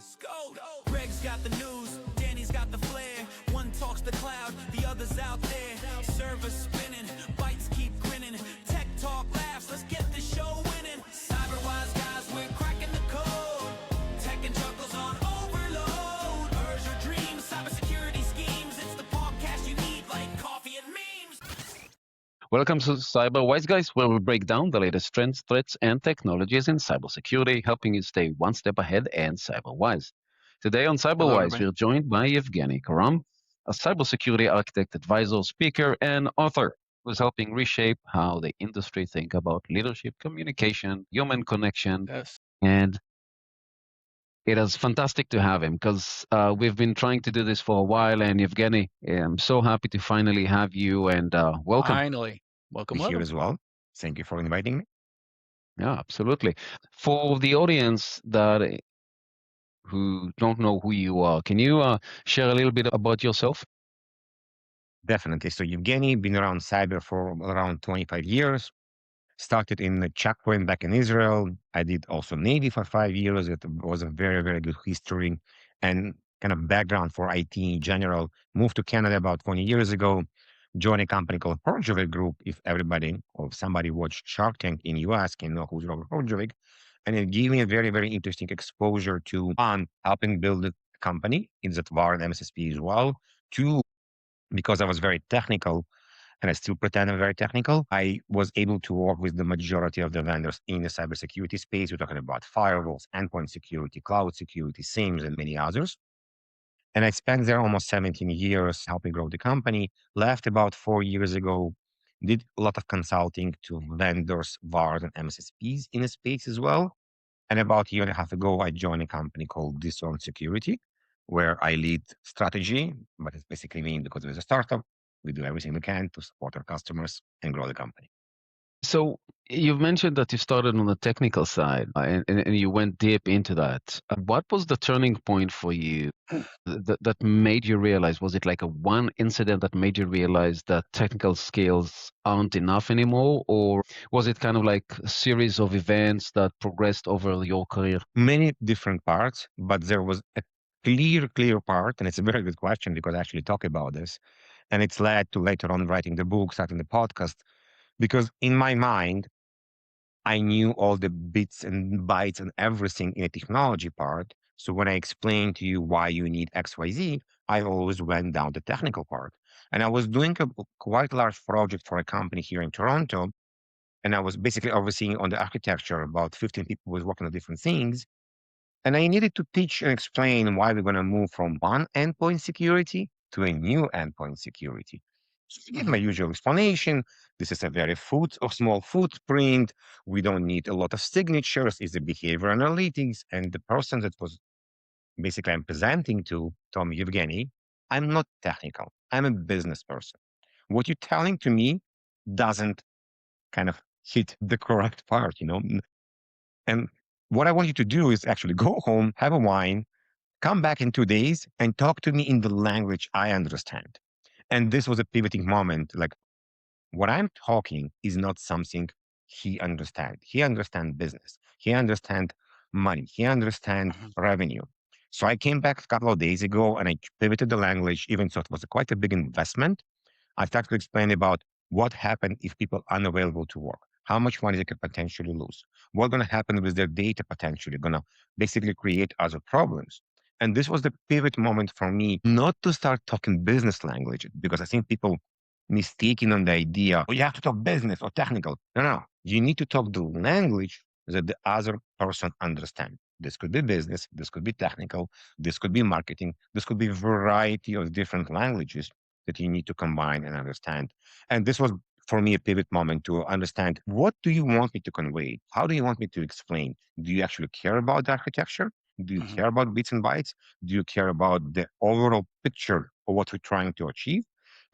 Let's go. Greg's got the news, Danny's got the flair. One talks the cloud, the other's out there. Servers spinning, bites keep grinning. Tech talk laughs, let's get the show winning. Cyberwise guys, we're cracking the code. Tech and juggles on overload. Urge your dreams, cybersecurity schemes. It's the podcast you need, like coffee and memes. Welcome to Cyberwise Guys, where we break down the latest trends, threats, and technologies in cybersecurity, helping you stay one step ahead and cyberwise. Today on Cyberwise, we're joined by Evgeniy Kharam, a cybersecurity architect, advisor, speaker, and author who's helping reshape how the industry think about leadership, communication, human connection, and it is fantastic to have him because we've been trying to do this for a while. And Evgeny, I'm so happy to finally have you and welcome. Finally. Welcome. Here as well. Thank you for inviting me. Yeah, absolutely. For the audience that who don't know who you are, can you share a little bit about yourself? Definitely. So Evgeny, been around cyber for around 25 years. Started in the checkpoint back in Israel. I did also Navy for 5 years. It was a very, very good history and kind of background for IT in general. Moved to Canada about 20 years ago. Joined a company called Horjovic Group. If everybody or somebody watched Shark Tank in US can know who's Robert Horjovic. And it gave me a very, very interesting exposure to one, helping build a company in Zatvar and MSSP as well. Two, because I was very technical and I still pretend I'm very technical, I was able to work with the majority of the vendors in the cybersecurity space. We're talking about firewalls, endpoint security, cloud security, SIEMs, and many others. And I spent there almost 17 years helping grow the company. Left about 4 years ago, did a lot of consulting to vendors, VARs, and MSSPs in the space as well. And about a year and a half ago, I joined a company called Discern Security, where I lead strategy, but it's basically mean because it was a startup, we do everything we can to support our customers and grow the company. So you've mentioned that you started on the technical side and you went deep into that. What was the turning point for you that made you realize? Was it like a one incident that made you realize that technical skills aren't enough anymore? Or was it kind of like a series of events that progressed over your career? Many different parts, but there was a clear part, and it's a very good question because I actually talk about this. And it's led to later on writing the book, starting the podcast, because in my mind, I knew all the bits and bytes and everything in the technology part. So when I explained to you why you need XYZ, I always went down the technical part. And I was doing a quite large project for a company here in Toronto. And I was basically overseeing on the architecture. About 15 people was working on different things. And I needed to teach and explain why we're going to move from one endpoint security to a new endpoint security. So I give my usual explanation. This is a very small footprint. We don't need a lot of signatures. It's the behavior analytics. And the person that was basically I'm presenting to, told me, Evgeny, I'm not technical. I'm a business person. What you're telling to me doesn't kind of hit the correct part, And what I want you to do is actually go home, have a wine, come back in 2 days and talk to me in the language I understand. And this was a pivoting moment. Like what I'm talking is not something he understands. He understands business. He understands money. He understands revenue. So I came back a couple of days ago and I pivoted the language, even though it was quite a big investment. I started to explain about what happened if people are unavailable to work, how much money they could potentially lose, what's going to happen with their data potentially, going to basically create other problems. And this was the pivot moment for me, not to start talking business language, because I think people mistaken on the idea, oh, you have to talk business or technical. No. You need to talk the language that the other person understands. This could be business, this could be technical, this could be marketing, this could be a variety of different languages that you need to combine and understand. And this was for me a pivot moment to understand, what do you want me to convey? How do you want me to explain? Do you actually care about the architecture? Do you care about bits and bytes? Do you care about the overall picture of what we're trying to achieve?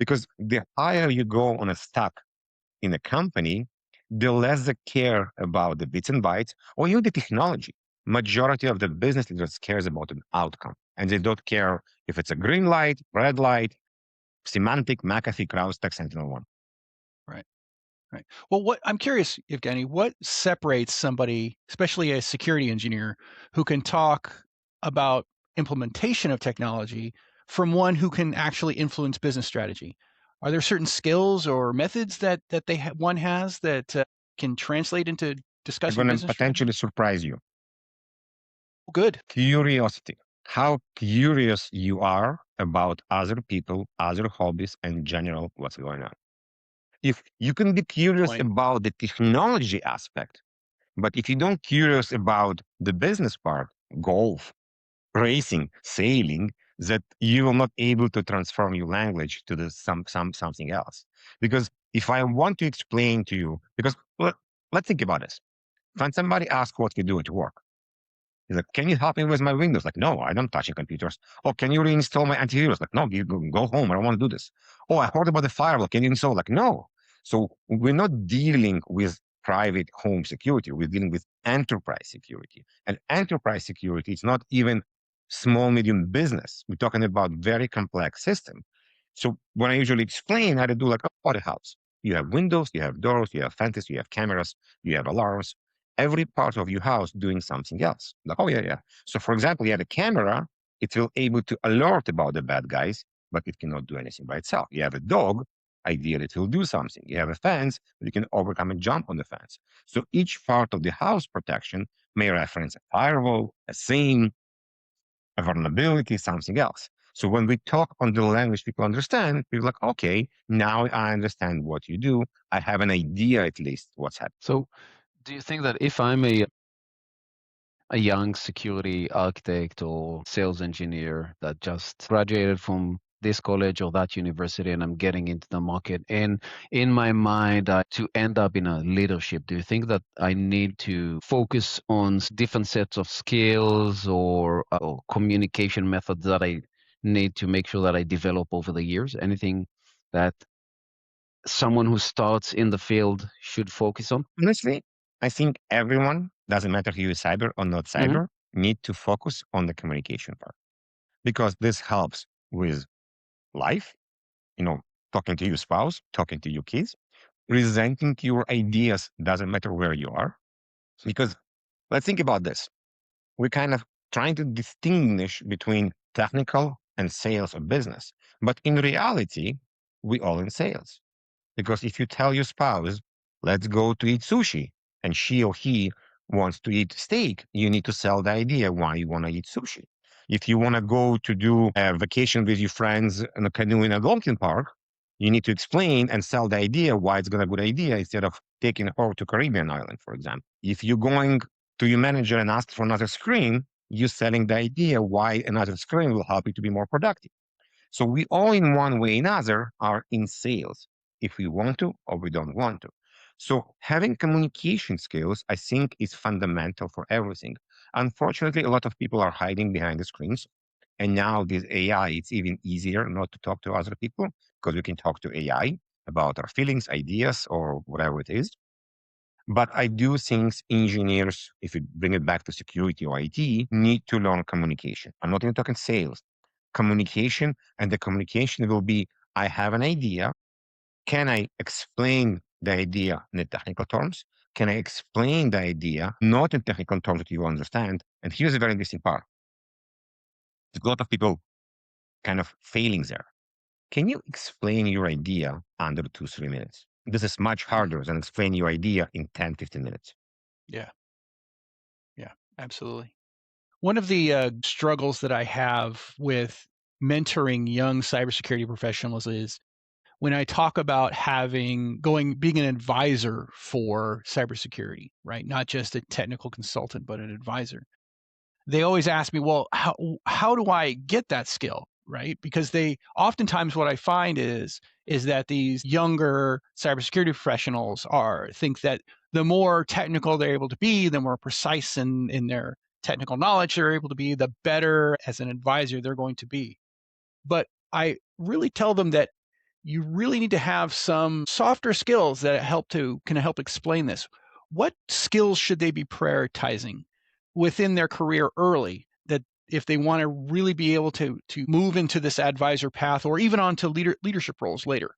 Because the higher you go on a stack in a company, the less they care about the bits and bytes or even the technology. Majority of the business leaders cares about an outcome, and they don't care if it's a green light, red light, Semantic, McAfee, CrowdStrike, SentinelOne. Right. Well, I'm curious, Evgeny, what separates somebody, especially a security engineer, who can talk about implementation of technology from one who can actually influence business strategy? Are there certain skills or methods that one has that can translate into I'm discussing going to business strategy? potentially surprise you. Good. Curiosity. How curious you are about other people, other hobbies, and general what's going on. If you can be curious Point. about the technology aspect, but if you don't curious about the business part, golf, racing, sailing, that you will not able to transform your language to the something else. Because if I want to explain to you, because let's think about this. When somebody asks what you do at work, he's like, can you help me with my Windows? Like, no, I don't touch computers. Oh, can you reinstall my antivirus? Like, no, you go home. I don't want to do this. Oh, I heard about the firewall. Can you install? Like, no. So we're not dealing with private home security. We're dealing with enterprise security. And enterprise security is not even small, medium business. We're talking about very complex system. So when I usually explain how to do like a house, you have windows, you have doors, you have fences, you have cameras, you have alarms, every part of your house doing something else. Like, oh, yeah. So, for example, you have a camera, it will able to alert about the bad guys, but it cannot do anything by itself. You have a dog, ideally it will do something. You have a fence, but you can overcome and jump on the fence. So each part of the house protection may reference a firewall, a SIEM, a vulnerability, something else. So when we talk on the language people understand, people are like, okay, now I understand what you do. I have an idea at least what's happening. So, do you think that if I'm a young security architect or sales engineer that just graduated from this college or that university and I'm getting into the market, and in my mind to end up in a leadership, do you think that I need to focus on different sets of skills or communication methods that I need to make sure that I develop over the years? Anything that someone who starts in the field should focus on? Honestly, I think everyone, doesn't matter if you're cyber or not Mhm. cyber, need to focus on the communication part because this helps with life, talking to your spouse, talking to your kids, presenting your ideas, doesn't matter where you are. Because let's think about this. We're kind of trying to distinguish between technical and sales or business. But in reality, we all in sales. Because if you tell your spouse, let's go to eat sushi, and she or he wants to eat steak, you need to sell the idea why you want to eat sushi. If you want to go to do a vacation with your friends in a canoe in a dolphin park, you need to explain and sell the idea why it's going to be a good idea instead of taking her to Caribbean island, for example. If you're going to your manager and ask for another screen, you're selling the idea why another screen will help you to be more productive. So we all, in one way or another, are in sales if we want to or we don't want to. So having communication skills, I think, is fundamental for everything. Unfortunately, a lot of people are hiding behind the screens. And now with AI, it's even easier not to talk to other people because we can talk to AI about our feelings, ideas, or whatever it is. But I do think engineers, if you bring it back to security or IT, need to learn communication. I'm not even talking sales, communication. And the communication will be, I have an idea. Can I explain the idea in the technical terms? Can I explain the idea not in technical terms that you understand? And here's a very interesting part. There's a lot of people kind of failing there. Can you explain your idea under 2-3 minutes? This is much harder than explain your idea in 10-15 minutes. Yeah. Yeah, absolutely. One of the struggles that I have with mentoring young cybersecurity professionals is when I talk about being an advisor for cybersecurity, right? Not just a technical consultant, but an advisor. They always ask me, well, how do I get that skill, right? Because oftentimes what I find is that these younger cybersecurity professionals think that the more technical they're able to be, the more precise in their technical knowledge they're able to be, the better as an advisor they're going to be. But I really tell them that you really need to have some softer skills that can help explain this. What skills should they be prioritizing within their career early, that if they want to really be able to move into this advisor path or even onto leadership roles later?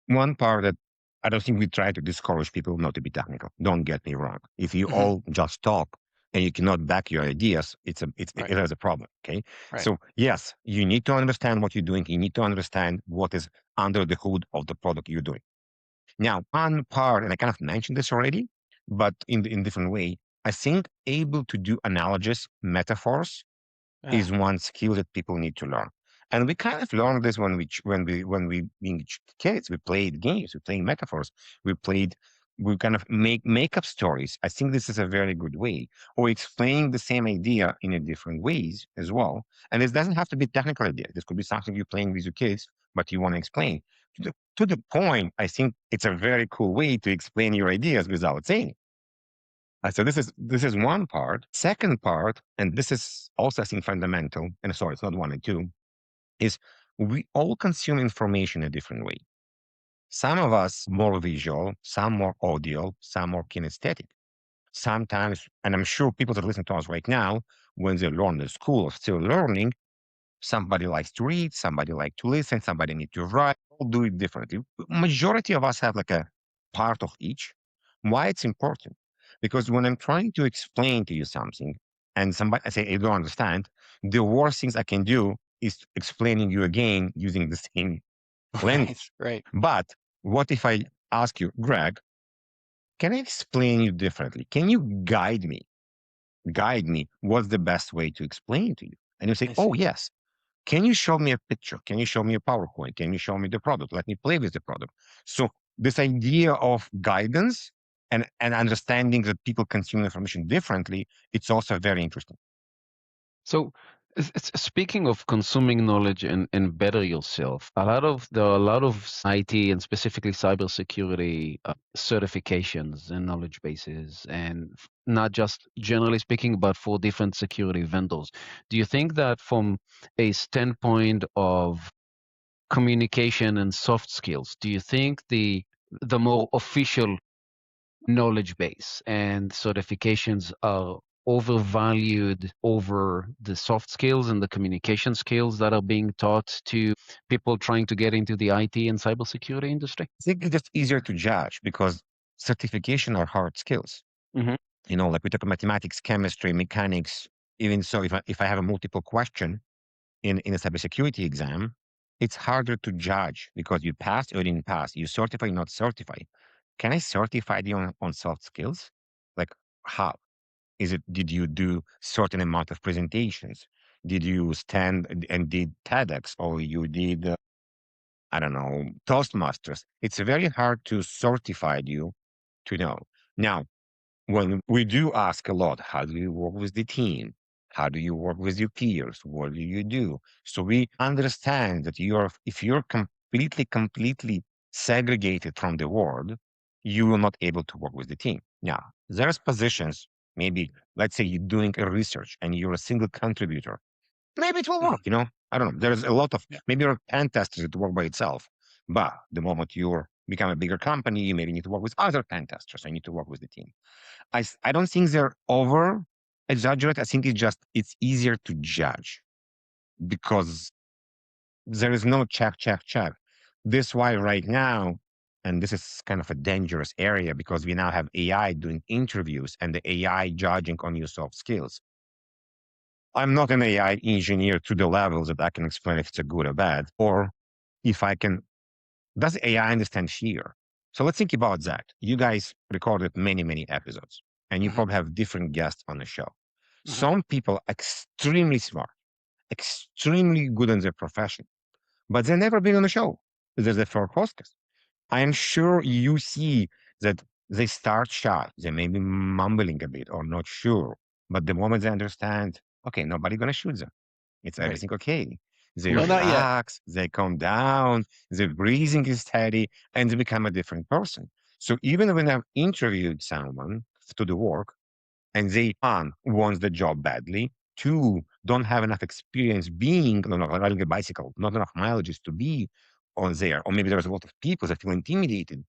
One part that I don't think we try to discourage people not to be technical. Don't get me wrong. If you Mhm. all just talk, and you cannot back your ideas, it is a problem. Okay. Right. So yes, you need to understand what you're doing. You need to understand what is under the hood of the product you're doing. Now, one part, and I kind of mentioned this already, but in different way, I think able to do analogies, metaphors is one skill that people need to learn. And we kind of learned this when we being kids. We played games, we played metaphors, we kind of make up stories. I think this is a very good way, or explaining the same idea in a different ways as well. And this doesn't have to be a technical idea. This could be something you're playing with your kids, but you want to explain. To the point, I think it's a very cool way to explain your ideas without saying it. So this is one part. Second part, and this is also I think fundamental, and sorry, it's not one and two, is we all consume information a different way. Some of us more visual, some more audio, some more kinesthetic. Sometimes, and I'm sure people that listen to us right now, when they learn in school or still learning, somebody likes to read, somebody likes to listen, somebody need to write. All do it differently. Majority of us have like a part of each. Why it's important? Because when I'm trying to explain to you something, and somebody I say I don't understand, the worst things I can do is explaining you again using the same language. Right. But what if I ask you, Greg, can I explain you differently? Can you guide me? Guide me. What's the best way to explain to you? And you say, oh, yes. Can you show me a picture? Can you show me a PowerPoint? Can you show me the product? Let me play with the product. So this idea of guidance and understanding that people consume information differently, it's also very interesting. So, speaking of consuming knowledge and better yourself, there are a lot of IT and specifically cybersecurity certifications and knowledge bases, and not just generally speaking, but for different security vendors. Do you think that from a standpoint of communication and soft skills, do you think the more official knowledge base and certifications are overvalued over the soft skills and the communication skills that are being taught to people trying to get into the IT and cybersecurity industry? I think it's just easier to judge because certification are hard skills. Mhm. Like we talk mathematics, chemistry, mechanics. Even so, if I have a multiple question in a cybersecurity exam, it's harder to judge because you passed or didn't pass. You certify, not certify. Can I certify you on soft skills? Like how? Is it, did you do certain amount of presentations? Did you stand and did TEDx or you did, I don't know, Toastmasters? It's very hard to certify you to know. Now, when we do ask a lot, how do you work with the team? How do you work with your peers? What do you do? So we understand that if you're completely segregated from the world, you will not able to work with the team. Now, there's positions, maybe let's say you're doing a research and you're a single contributor. Maybe it will work, I don't know. There's a lot of, maybe you're a pen tester to work by itself. But the moment you become a bigger company, you maybe need to work with other pen testers. So you need to work with the team. I don't think they're over exaggerate. I think it's easier to judge because there is no check. This why right now, and this is kind of a dangerous area because we now have AI doing interviews and the AI judging on your soft skills. I'm not an AI engineer to the levels that I can explain if it's a good or bad, or if I can. Does AI understand fear? So let's think about that. You guys recorded many episodes, and you probably have different guests on the show. Some people are extremely smart, extremely good in their profession, but they've never been on the show. They're the first hostess. I am sure you see that they start shy. They may be mumbling a bit or not sure. But the moment they understand, okay, nobody gonna shoot them. It's everything okay. They Well, not yet. relax, they calm down, their breathing is steady, and they become a different person. So even when I've interviewed someone to the work and they, one, wants the job badly, two, don't have enough experience being, no, riding a bicycle, not enough mileages to be on there, or maybe there's a lot of people that feel intimidated,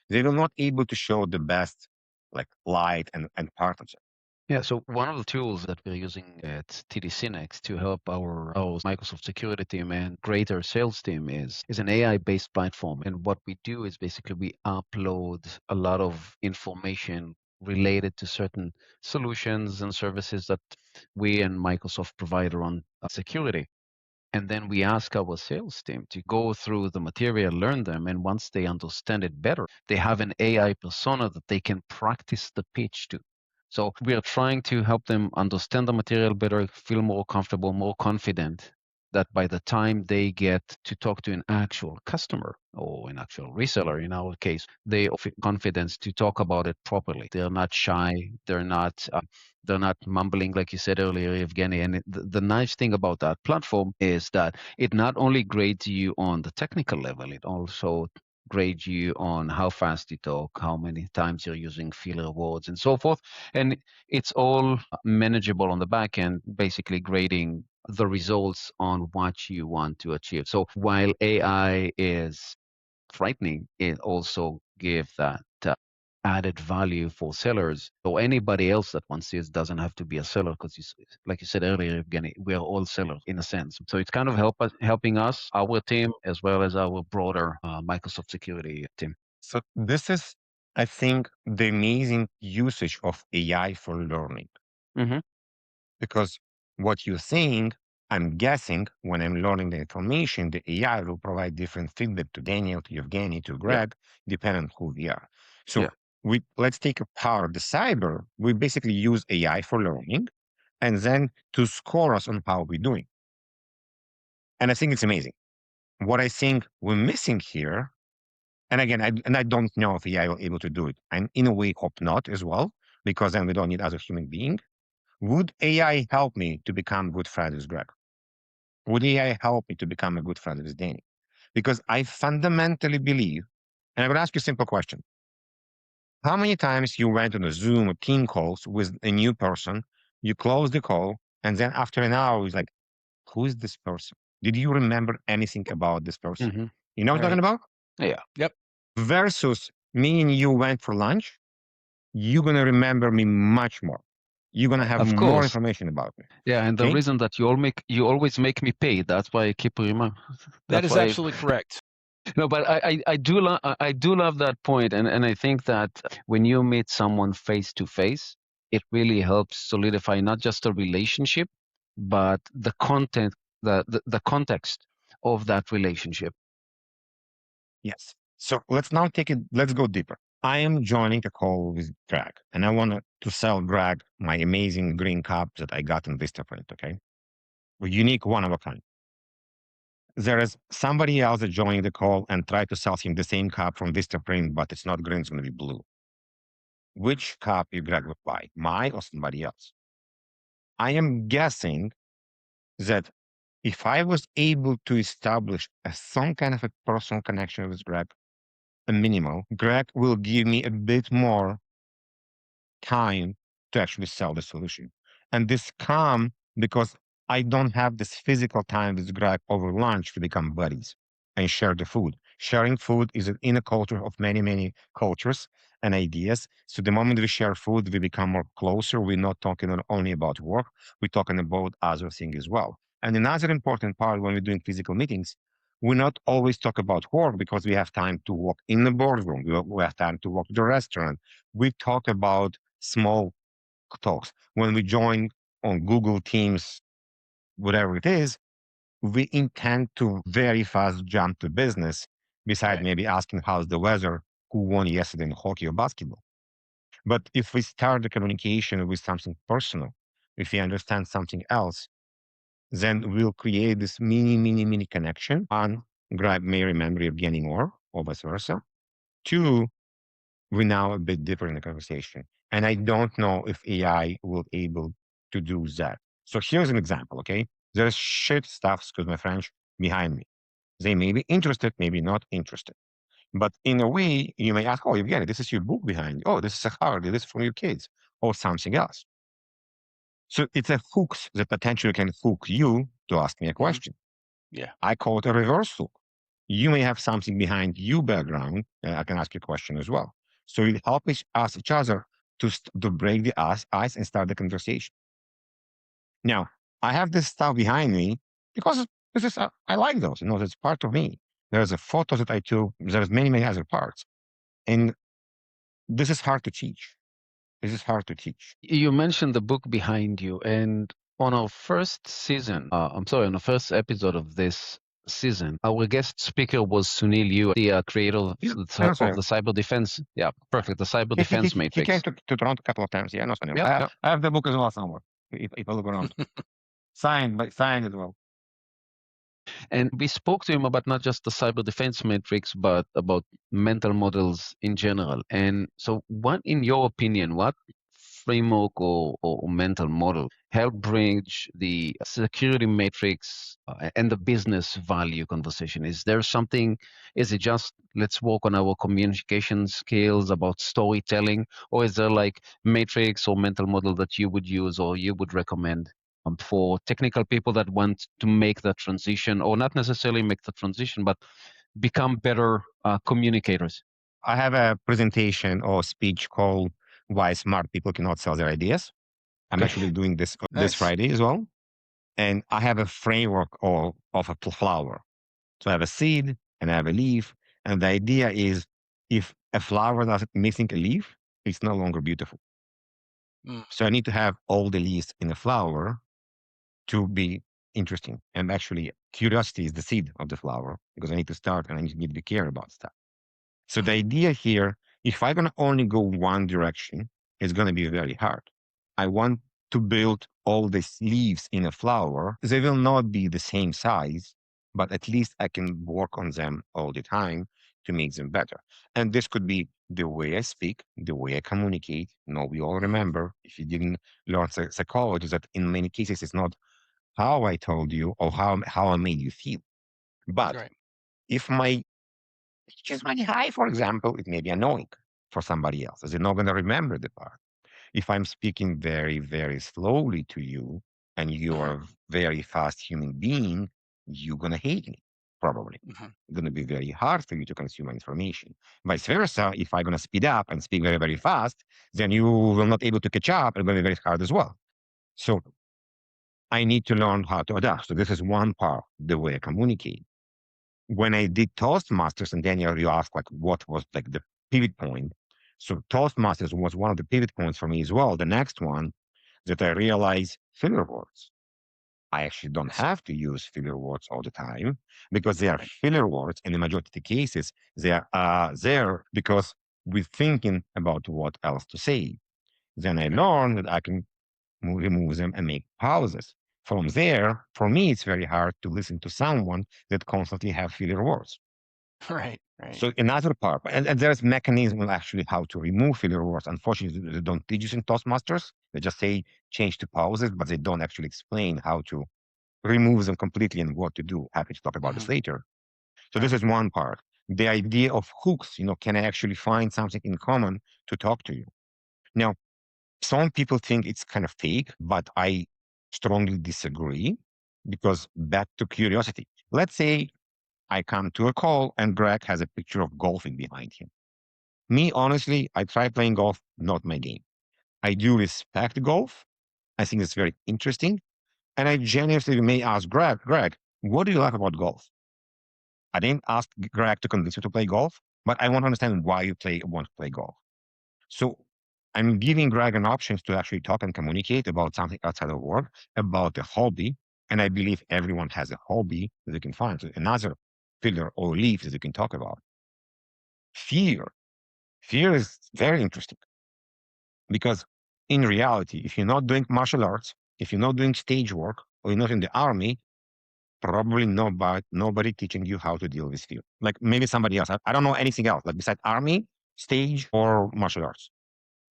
they will not able to show the best like light and part of them. Yeah, so one of the tools that we're using at TDC Next to help our Microsoft security team and greater sales team is an AI-based platform. And what we do is basically we upload a lot of information related to certain solutions and services that we and Microsoft provide around security. And then we ask our sales team to go through the material, learn them, and once they understand it better, they have an AI persona that they can practice the pitch to. So we are trying to help them understand the material better, feel more comfortable, more confident, that by the time they get to talk to an actual customer or an actual reseller, in our case, they have confidence to talk about it properly. They're not shy. They're not mumbling, like you said earlier, Evgeny. And the nice thing about that platform is that it not only grades you on the technical level, it also grades you on how fast you talk, how many times you're using filler words, and so forth. And it's all manageable on the back end, basically grading the results on what you want to achieve. So while AI is frightening, it also gives that added value for sellers or anybody else that wants this. Doesn't have to be a seller, because like you said earlier, Evgeny, we are all sellers in a sense. So it's kind of helping us, our team, as well as our broader Microsoft security team. So this is, I think, the amazing usage of AI for learning. Mm-hmm. Because what you're saying, I'm guessing when I'm learning the information, the AI will provide different feedback to Daniel, to Evgeny, to Greg, depending on who we are. So let's take apart the cyber. We basically use AI for learning and then to score us on how we're doing. And I think it's amazing. What I think we're missing here, and again, I don't know if AI will be able to do it. And in a way, hope not as well, because then we don't need other human being. Would AI help me to become good friends with Greg? Would AI help me to become a good friend with Danny? Because I fundamentally believe, and I'm going to ask you a simple question. How many times you went on a Zoom or team calls with a new person, you close the call, and then after an hour, it's like, who is this person? Did you remember anything about this person? Mm-hmm. You know what I'm talking about? Yeah. Yep. Versus me and you went for lunch, you're going to remember me much more. You're going to have Of more course. information about me. Yeah, and the Okay? reason that you always make me pay, that's why I keep remember. That is absolutely correct. No, but I do love that point, and I think that when you meet someone face to face, it really helps solidify not just a relationship, but the content, the context of that relationship. Yes. So let's go deeper. I am joining a call with Greg, and I want to sell Greg my amazing green cup that I got in Vistaprint, okay? A unique, one of a kind. There is somebody else that joined the call and tried to sell him the same cup from Vistaprint, but it's not green, it's going to be blue. Which cup you Greg would buy, mine or somebody else? I am guessing that if I was able to establish some kind of a personal connection with Greg, a minimal, Greg will give me a bit more time to actually sell the solution. And this come because I don't have this physical time with Greg over lunch to become buddies and share the food. Sharing food is in a culture of many, many cultures and ideas. So the moment we share food, we become more closer. We're not talking only about work, we're talking about other things as well. And another important part when we're doing physical meetings, we not always talk about work because we have time to walk in the boardroom. We have time to walk to the restaurant. We talk about small talks. When we join on Google Teams, whatever it is, we intend to very fast jump to business, besides Right. maybe asking how's the weather, who won yesterday in hockey or basketball. But if we start the communication with something personal, if we understand something else, then we'll create this mini connection. One, Greg may remember Evgeny more, or vice versa. Two, we're now a bit deeper in the conversation. And I don't know if AI will able to do that. So here's an example, okay? There's shit stuff, excuse my French, behind me. They may be interested, maybe not interested. But in a way, you may ask, oh, Evgeny, this is your book behind you. Oh, this is a Hardy, this is from your kids, or something else. So it's a hooks that potentially can hook you to ask me a question. Yeah. I call it a reverse hook. You may have something behind you background. I can ask you a question as well. So we help us each other to break the ice and start the conversation. Now, I have this stuff behind me because this is I like those. You know, that's part of me. There's a photo that I took. There's many other parts, and this is hard to teach. This is hard to teach. You mentioned the book behind you, and on our first season, on the first episode of this season, our guest speaker was Sunil Yu, the creator of the cyber defense. Yeah, perfect. The cyber defense matrix. He came to Toronto a couple of times. Yeah, no, Sunil. I have the book as well somewhere. If I look around, signed as well. And we spoke to him about not just the cyber defense matrix, but about mental models in general. And so, what, in your opinion, what framework or mental model help bridge the security matrix and the business value conversation? Is there something, is it just let's work on our communication skills about storytelling, or is there like matrix or mental model that you would use or you would recommend for technical people that want to make the transition, or not necessarily make the transition, but become better communicators? I have a presentation or speech called Why Smart People Cannot Sell Their Ideas. I'm actually doing this this Friday as well. And I have a framework of a flower. So I have a seed and I have a leaf. And the idea is if a flower is missing a leaf, it's no longer beautiful. So I need to have all the leaves in the flower to be interesting. And actually, curiosity is the seed of the flower because I need to start and I need to care about stuff. So the idea here, if I'm going to only go one direction, it's going to be very hard. I want to build all these leaves in a flower. They will not be the same size, but at least I can work on them all the time to make them better. And this could be the way I speak, the way I communicate. We all remember, if you didn't learn psychology, that in many cases it's not how I told you or how I made you feel. But if my pitch is very high, for example, it may be annoying for somebody else, as they're not going to remember the part. If I'm speaking very, very slowly to you and you're a very fast human being, you're going to hate me, probably. It's going to be very hard for you to consume my information. Vice versa, if I'm going to speed up and speak very, very fast, then you will not able to catch up and going to be very hard as well. So I need to learn how to adapt. So this is one part, the way I communicate. When I did Toastmasters, and Daniel, you asked like what was like the pivot point. So Toastmasters was one of the pivot points for me as well. The next one that I realized filler words. I actually don't have to use filler words all the time because they are filler words. In the majority of the cases, they are there because we're thinking about what else to say. Then I learned that I can remove them and make pauses. From there, for me, it's very hard to listen to someone that constantly have filler words. Right. So another part, and there's mechanism actually how to remove filler words. Unfortunately, they don't teach us in Toastmasters. They just say change to pauses, but they don't actually explain how to remove them completely and what to do. Happy to talk about this later. So this is one part. The idea of hooks, can I actually find something in common to talk to you? Now, some people think it's kind of fake, but I strongly disagree because back to curiosity. Let's say I come to a call and Greg has a picture of golfing behind him. Me, honestly, I try playing golf, not my game. I do respect golf. I think it's very interesting. And I genuinely may ask Greg, what do you like about golf? I didn't ask Greg to convince you to play golf, but I want to understand why you want to play golf. So I'm giving Greg an option to actually talk and communicate about something outside of work, about a hobby. And I believe everyone has a hobby that they can find. So another filler or leaf that you can talk about. Fear. Fear is very interesting because in reality, if you're not doing martial arts, if you're not doing stage work, or you're not in the army, probably nobody teaching you how to deal with fear. Like maybe somebody else. I don't know anything else, like besides army, stage, or martial arts.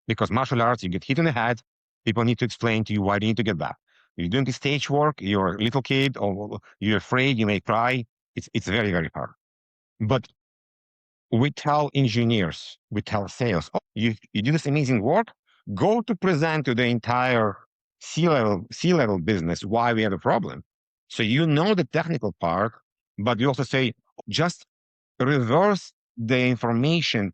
Because martial arts, you get hit in the head, people need to explain to you why you need to get back. You're doing the stage work, you're a little kid, or you're afraid, you may cry. It's very, very hard. But we tell engineers, we tell sales, you do this amazing work, go to present to the entire C-level business why we have a problem. So you know the technical part, but you also say, just reverse the information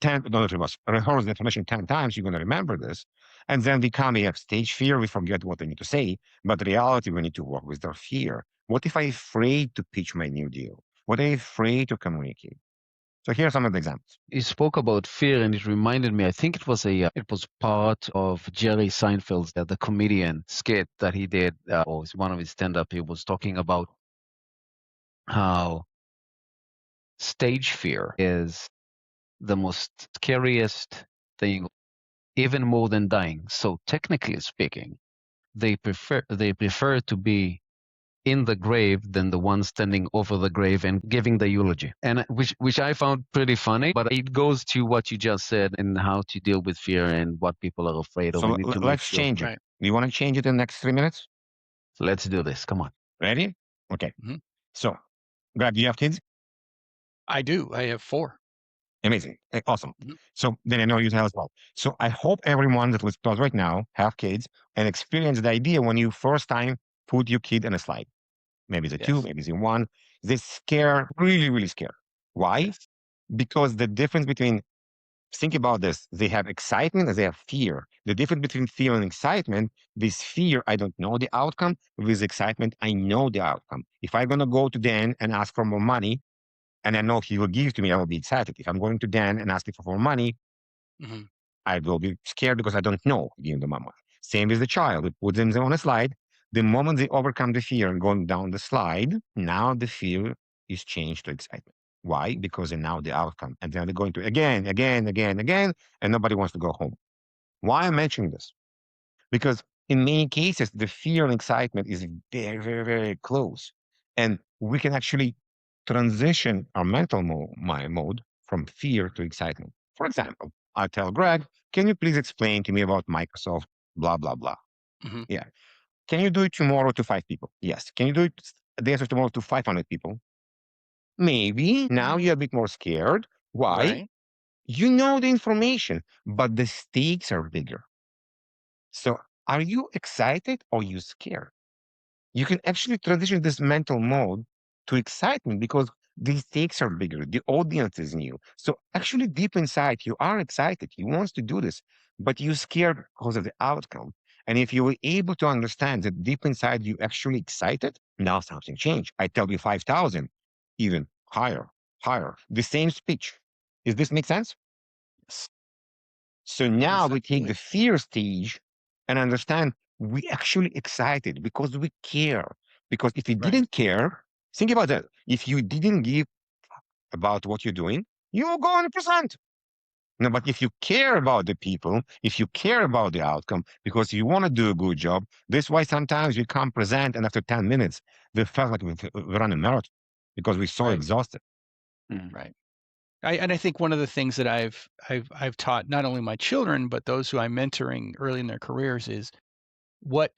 rehearse the information 10 times, you're going to remember this. And then we have stage fear, we forget what they need to say. But reality, we need to work with their fear. What if I'm afraid to pitch my new deal? What if I'm afraid to communicate? So here are some of the examples. You spoke about fear, and it reminded me. I think it was part of Jerry Seinfeld's the comedian skit that he did, or it's one of his stand-up. He was talking about how stage fear is the most scariest thing, even more than dying. So technically speaking, they prefer to be in the grave than the one standing over the grave and giving the eulogy, and which I found pretty funny. But it goes to what you just said and how to deal with fear and what people are afraid of. So We need to make let's sure. change it. Right. You want to change it in the next 3 minutes? Let's do this. Come on. Ready? Okay. Mhm. So, Greg, do you have kids? I do. I have 4. Amazing. Awesome. Mhm. So then I know you have as well. So I hope everyone that was taught right now have kids and experience the idea when you first time put your kid in a slide. Maybe it's a 2, Yes. maybe it's a 1. They scare, really, really scare. Why? Yes. Because the difference between, think about this, they have excitement and they have fear. The difference between fear and excitement, this fear, I don't know the outcome. With excitement, I know the outcome. If I'm going to go to Dan and ask for more money, and I know he will give it to me, I will be excited. If I'm going to Dan and asking for more money, Mhm. I will be scared because I don't know giving them money. Same with the child. We put them on a slide. The moment they overcome the fear and going down the slide, now the fear is changed to excitement. Why? Because they know the outcome. And then they're going to again, and nobody wants to go home. Why am I mentioning this? Because in many cases, the fear and excitement is very, very, very close. And we can actually transition our mental mode from fear to excitement. For example, I tell Greg, can you please explain to me about Microsoft, blah, blah, blah. Mhm. Yeah. Can you do it tomorrow to 5 people? Yes. Can you do it the day after tomorrow to 500 people? Maybe. Now you're a bit more scared. Why? Right. You know the information, but the stakes are bigger. So are you excited or you scared? You can actually transition this mental mode to excitement because the stakes are bigger. The audience is new. So actually deep inside, you are excited. You want to do this, but you're scared because of the outcome. And if you were able to understand that deep inside you actually excited, now something changed. I tell you 5,000, even higher, higher. The same speech. Does this make sense? Yes. So now Yes, we take the absolutely. fear stage and understand we actually excited because we care. Because if you Right. didn't care, think about that. If you didn't give about what you're doing, you will go 100%. No, but if you care about the people, if you care about the outcome, because you want to do a good job, this is why sometimes we can't present, and after 10 minutes, we felt like we run a marathon because we're so Right. exhausted. Right. I think one of the things that I've taught not only my children but those who I'm mentoring early in their careers is what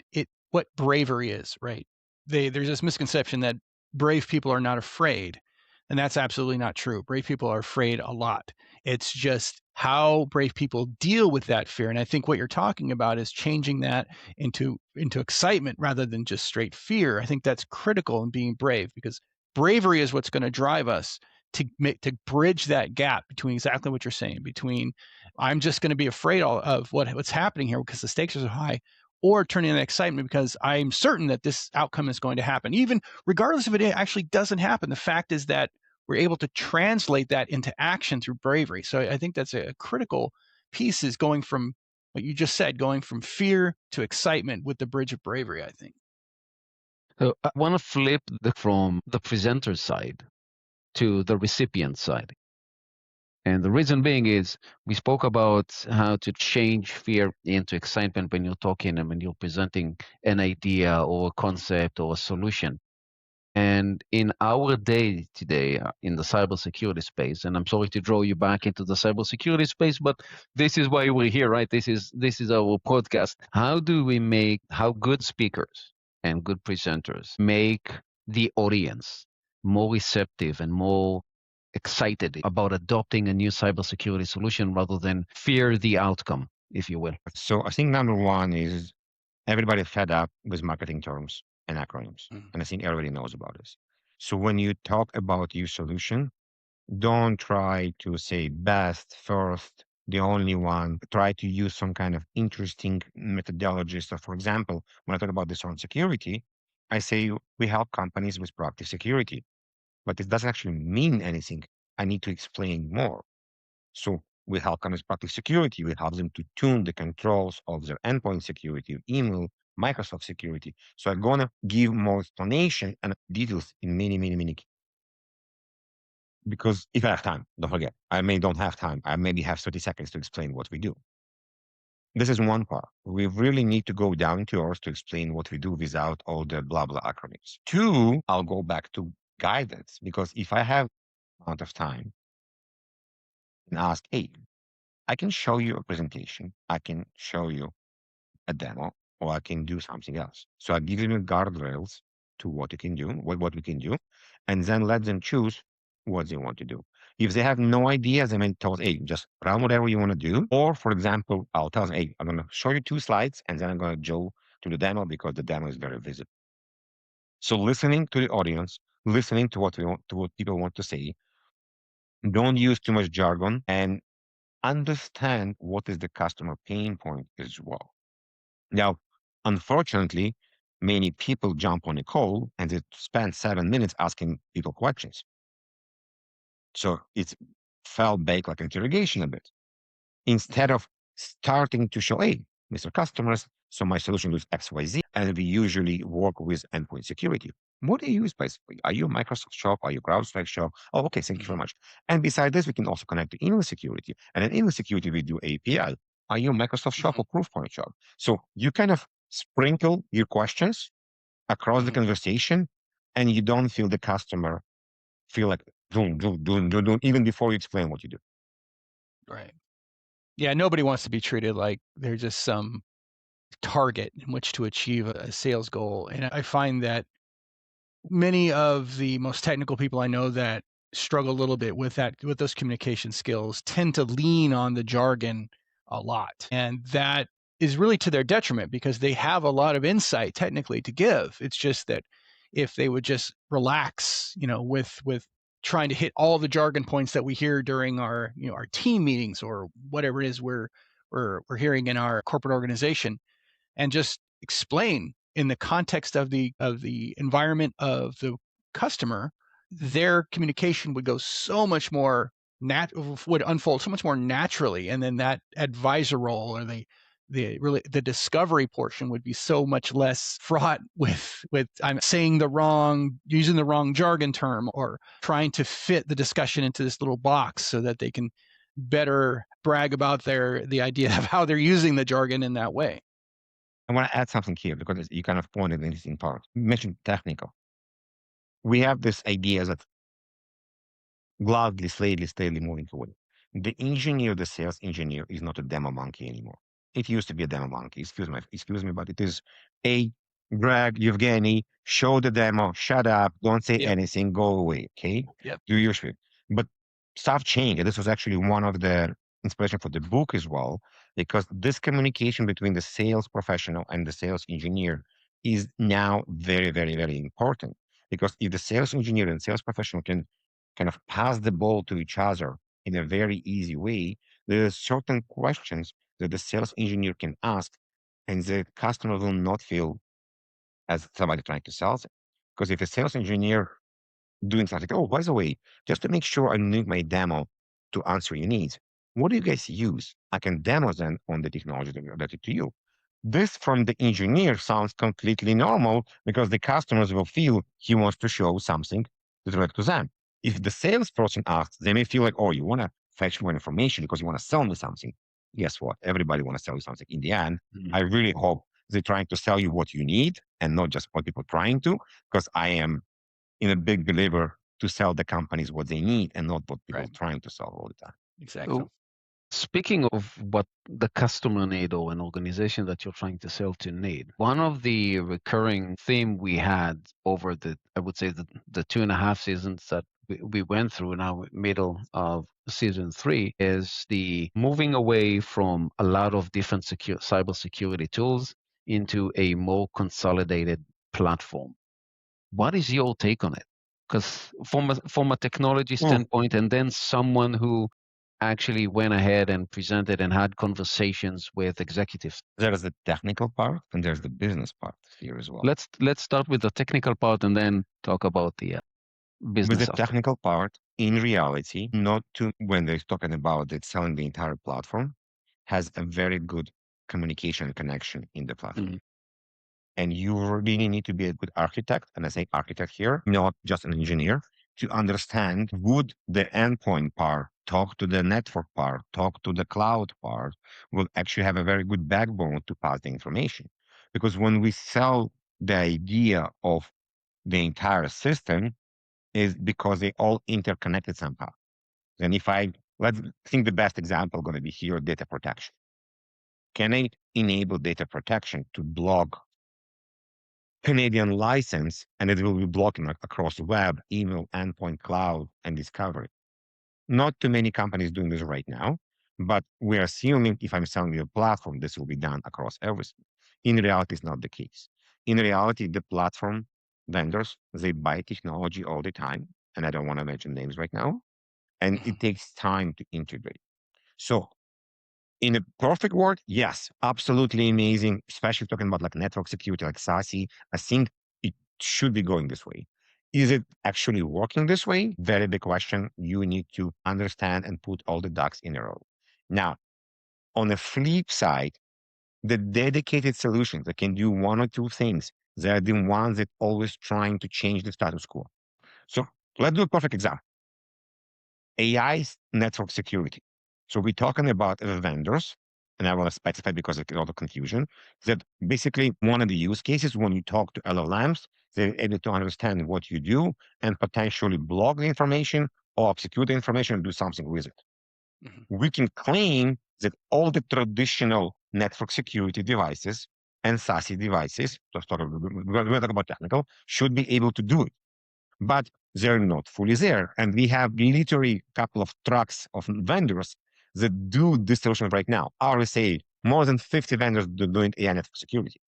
bravery is, right? There's this misconception that brave people are not afraid, and that's absolutely not true. Brave people are afraid a lot. It's just how brave people deal with that fear. And I think what you're talking about is changing that into excitement rather than just straight fear. I think that's critical in being brave because bravery is what's going to drive us to bridge that gap between exactly what you're saying, between I'm just going to be afraid of what's happening here because the stakes are so high, or turning into excitement because I'm certain that this outcome is going to happen, even regardless if it actually doesn't happen. The fact is that we're able to translate that into action through bravery. So I think that's a critical piece, is going from what you just said, going from fear to excitement with the bridge of bravery, I think. So I want to flip from the presenter side to the recipient side. And the reason being is we spoke about how to change fear into excitement when you're talking and when you're presenting an idea or a concept or a solution. And in our day today, in the cybersecurity space, and I'm sorry to draw you back into the cybersecurity space, but this is why we're here, right? This is our podcast. How good speakers and good presenters make the audience more receptive and more excited about adopting a new cybersecurity solution rather than fear the outcome, if you will? So I think number one is everybody fed up with marketing terms and acronyms. Mm. And I think everybody knows about this. So when you talk about your solution, don't try to say best, first, the only one. Try to use some kind of interesting methodology. So for example, when I talk about this on security, I say we help companies with proactive security, but it doesn't actually mean anything I need to explain more. So we help companies practice security. We help them to tune the controls of their endpoint security, email, Microsoft security. So I'm going to give more explanation and details in many. Because if I have time, don't forget, I don't have time. I maybe have 30 seconds to explain what we do. This is one part. We really need to go down to earth to explain what we do without all the blah, blah acronyms. Two, I'll go back to guidance, because if I have amount of time and ask, hey, I can show you a presentation, I can show you a demo, or I can do something else. So I give them guardrails to what you can do, what we can do, and then let them choose what they want to do. If they have no idea, they may tell us, hey, just run whatever you want to do. Or, for example, I'll tell them, hey, I'm going to show you 2 slides, and then I'm going to go to the demo because the demo is very visible. So listening to the audience, listening to what people want to say, don't use too much jargon, and understand what is the customer pain point as well. Now, unfortunately, many people jump on a call and they spend 7 minutes asking people questions. So it's fell back like interrogation a bit. Instead of starting to show, hey, Mr. Customers, so my solution is XYZ, and we usually work with endpoint security. What do you use basically? Are you a Microsoft shop? Are you a CrowdStrike shop? Oh, okay, thank you very much. And beside this, we can also connect to email security. And in email security, we do API. Are you a Microsoft shop or Proofpoint shop? So you kind of sprinkle your questions across the conversation, and you don't feel the customer feel like do, even before you explain what you do. Right. Yeah, nobody wants to be treated like they're just some target in which to achieve a sales goal. And I find that many of the most technical people I know that struggle a little bit with those communication skills tend to lean on the jargon a lot. And that is really to their detriment because they have a lot of insight technically to give. It's just that if they would just relax, with trying to hit all the jargon points that we hear during our team meetings or whatever it is we're hearing in our corporate organization, and just explain in the context of the environment of the customer, their communication would go so much more would unfold so much more naturally, and then that advisor role or the discovery portion would be so much less fraught with I'm using the wrong jargon term or trying to fit the discussion into this little box so that they can better brag about the idea of how they're using the jargon in that way. I want to add something here because you kind of pointed an interesting part. You mentioned technical. We have this idea that gladly, steadily moving away. The engineer, the sales engineer, is not a demo monkey anymore. It used to be a demo monkey. Excuse me, but it is a Greg, Evgeniy, show the demo, shut up, don't say anything, go away. Okay? Yep. Do your shit. But stuff changed. This was actually one of the inspiration for the book as well, because this communication between the sales professional and the sales engineer is now very important. Because if the sales engineer and sales professional can kind of pass the ball to each other in a very easy way, there are certain questions that the sales engineer can ask, and the customer will not feel as somebody trying to sell it. Because if a sales engineer doing something, oh, by the way, just to make sure I need my demo to answer your needs, what do you guys use? I can demo then on the technology that related to you. This from the engineer sounds completely normal because the customers will feel he wants to show something that's related to them. If the salesperson asks, they may feel like, oh, you want to fetch more information because you want to sell me something. Guess what? Everybody want to sell you something. In the end, I really hope they're trying to sell you what you need and not just what people are trying to, because I am in a big believer to sell the companies what they need and not what people are trying to sell all the time. Exactly. So, speaking of what the customer need or an organization that you're trying to sell to need, one of the recurring theme we had over I would say the 2.5 seasons that we went through now, middle of season 3, is the moving away from a lot of different cybersecurity tools into a more consolidated platform. What is your take on it? Because from a technology standpoint, and then someone who actually went ahead and presented and had conversations with executives. There's the technical part and there's the business part here as well. Let's start with the technical part and then talk about the business. With the technical part, in reality, not to when they're talking about it, selling the entire platform, has a very good communication connection in the platform. And you really need to be a good architect, and I say architect here, not just an engineer, to understand would the endpoint part talk to the network part, talk to the cloud part, will actually have a very good backbone to pass the information. Because when we sell the idea of the entire system, is because they all interconnected somehow. And if let's think the best example going to be here, data protection. Can I enable data protection to block Canadian license, and it will be blocking across web, email, endpoint, cloud, and discovery? Not too many companies doing this right now, but we're assuming if I'm selling you a platform, this will be done across everything. In reality, it's not the case. In reality, the platform vendors, they buy technology all the time, and I don't want to mention names right now, and it takes time to integrate. So in a perfect world, yes, absolutely amazing, especially talking about like network security, like SASE. I think it should be going this way. Is it actually working this way? Very big question. You need to understand and put all the ducks in a row. Now, on the flip side, the dedicated solutions that can do one or two things, they're the ones that always trying to change the status quo. So let's do a perfect example. AI's network security. So we're talking about the vendors, and I want to specify because there's a lot of confusion, that basically one of the use cases when you talk to LLMs, they're able to understand what you do and potentially block the information or execute the information and do something with it. We can claim that all the traditional network security devices and SASE devices, we're talking about technical, should be able to do it. But they're not fully there. And we have literally a couple of trucks of vendors that do this solution right now. RSA, more than 50 vendors doing AI network security.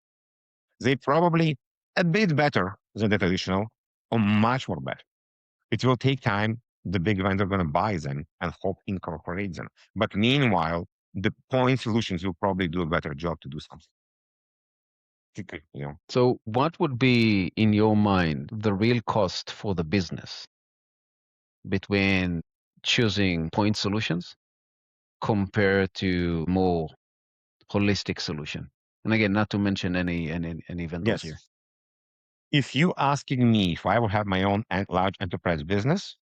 They probably a bit better than the traditional, or much more better. It will take time. The big vendor going to buy them and hope incorporate them. But meanwhile, the point solutions will probably do a better job to do something. You know. So what would be, in your mind, the real cost for the business between choosing point solutions compared to more holistic solution? And again, not to mention any vendors here. If you asking me if I will have my own large enterprise business,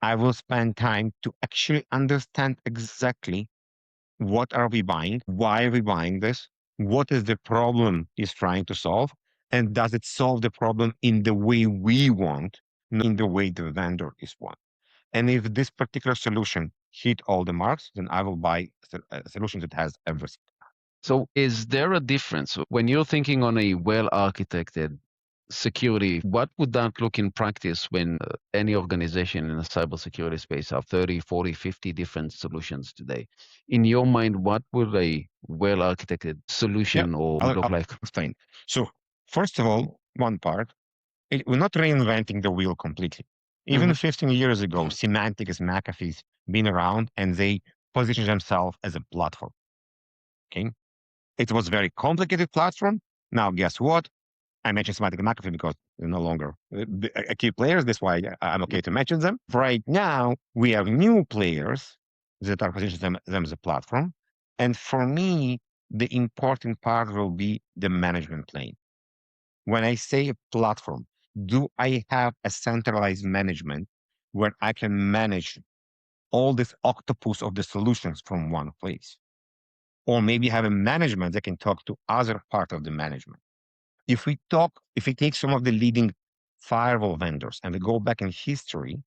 I will spend time to actually understand exactly what are we buying, why are we buying this, what is the problem is trying to solve, and does it solve the problem in the way we want, not in the way the vendor is want. And if this particular solution hit all the marks, then I will buy a solution that has everything. So is there a difference when you're thinking on a well-architected security? What would that look in practice when any organization in the cybersecurity space have 30, 40, 50 different solutions today? In your mind, what would a well-architected solution or look like? Explain. So first of all, one part, we're not reinventing the wheel completely. Even 15 years ago, Symantec, McAfee's been around and they positioned themselves as a platform. Okay. It was a very complicated platform. Now, guess what? I mentioned Symantec and McAfee because they're no longer key players. That's why I'm okay to mention them. Right now, we have new players that are positioning them as a platform. And for me, the important part will be the management plane. When I say a platform, do I have a centralized management where I can manage all this octopus of the solutions from one place? Or maybe have a management that can talk to other part of the management. If we take some of the leading firewall vendors and we go back in history,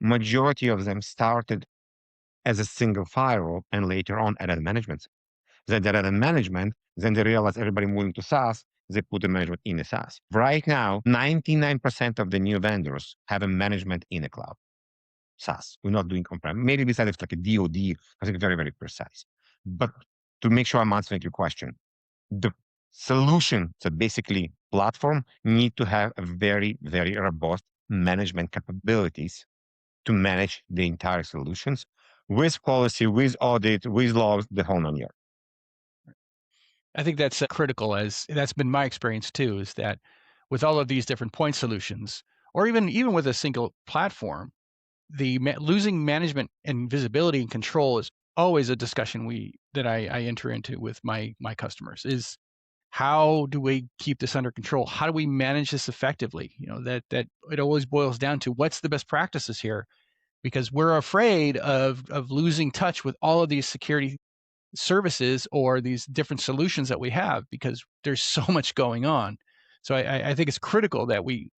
majority of them started as a single firewall and later on added management. Then they added management, then they realized everybody moving to SaaS, they put the management in the SaaS. Right now, 99% of the new vendors have a management in the cloud. SaaS. We're not doing on-prem. Maybe besides it's like a DoD, I think very, very precise. But to make sure I'm answering your question, the solution, so basically platform, need to have a very, very robust management capabilities to manage the entire solutions with policy, with audit, with logs, the whole 9 yards. I think that's critical, as that's been my experience too, is that with all of these different point solutions, or even with a single platform, losing management and visibility and control is always a discussion that I enter into with my customers. Is how do we keep this under control? How do we manage this effectively? That it always boils down to what's the best practices here, because we're afraid of losing touch with all of these security services or these different solutions that we have, because there's so much going on. So I think it's critical that we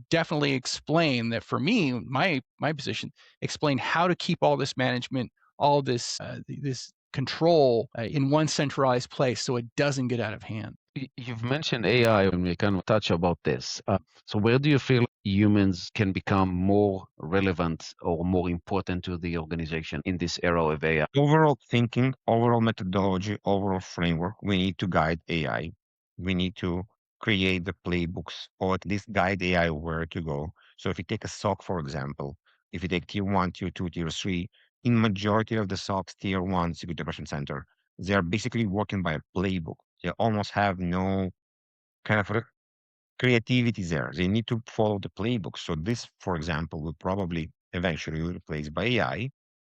definitely explain that. For me, my position, explain how to keep all this management, all this this control in one centralized place, so it doesn't get out of hand. You've mentioned AI, and we kind of touch about this. So where do you feel humans can become more relevant or more important to the organization in this era of AI? Overall thinking, overall methodology, overall framework, we need to guide AI. We need to create the playbooks, or at least guide AI where to go. So if you take a SOC, for example, if you take tier 1, tier 2, tier 3, in majority of the SOCs, tier 1 security operations center, they are basically working by a playbook. They almost have no kind of creativity there. They need to follow the playbook. So this, for example, will probably eventually be replaced by AI.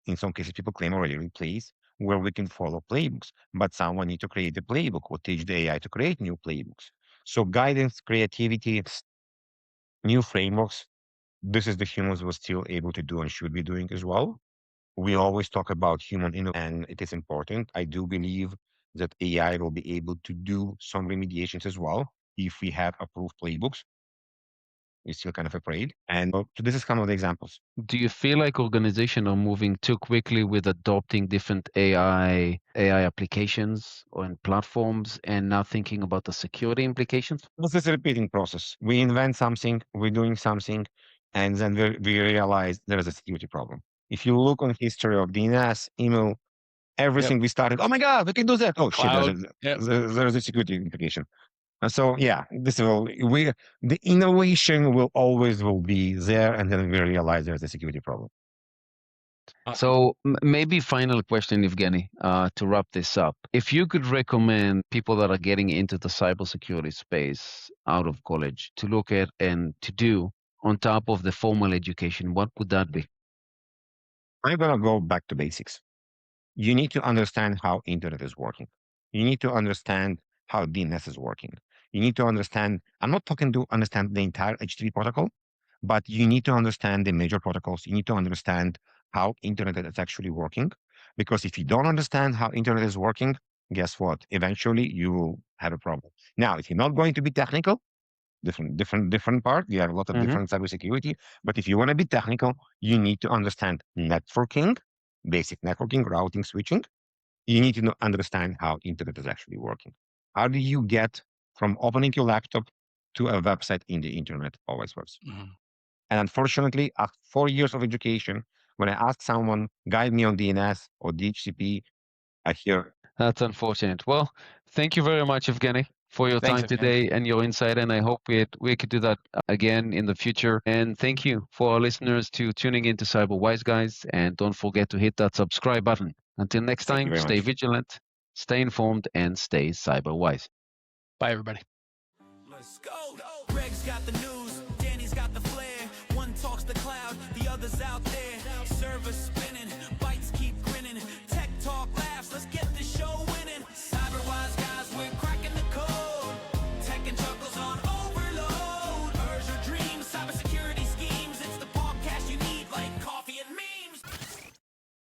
In some cases, people claim already replaced, where we can follow playbooks. But someone need to create the playbook or teach the AI to create new playbooks. So guidance, creativity, new frameworks, this is the humans were still able to do and should be doing as well. We always talk about human innovation, and it is important. I do believe that AI will be able to do some remediations as well if we have approved playbooks. We're still kind of afraid. And so this is kind of the examples. Do you feel like organizations are moving too quickly with adopting different AI applications or in platforms and not thinking about the security implications? This is a repeating process. We invent something, we're doing something, and then we realize there is a security problem. If you look on history of DNS, email, everything we started, oh my God, we can do that. Oh shit, there's a security implication. And so, yeah, the innovation will always be there, and then we realize there's a security problem. So maybe final question, Evgeny, to wrap this up. If you could recommend people that are getting into the cybersecurity space out of college to look at and to do on top of the formal education, what would that be? I'm going to go back to basics. You need to understand how internet is working. You need to understand how DNS is working. You need to understand, I'm not talking to understand the entire HTTP protocol, but you need to understand the major protocols. You need to understand how internet is actually working. Because if you don't understand how internet is working, guess what? Eventually you will have a problem. Now, if you're not going to be technical, different part. We have a lot of different cybersecurity. But if you want to be technical, you need to understand networking, basic networking, routing, switching. You need to understand how internet is actually working. How do you get from opening your laptop to a website in the internet or vice versa? And unfortunately, after 4 years of education, when I ask someone, guide me on DNS or DHCP, I hear. That's unfortunate. Well, thank you very much, Evgeny, for your Thanks, time today and your insight. And I hope we could do that again in the future. And thank you for our listeners to tuning into Cyber Wise Guys. And don't forget to hit that subscribe button. Until next Thank you time, very stay much. vigilant, stay informed, and stay cyber wise. Bye, everybody. Let's go.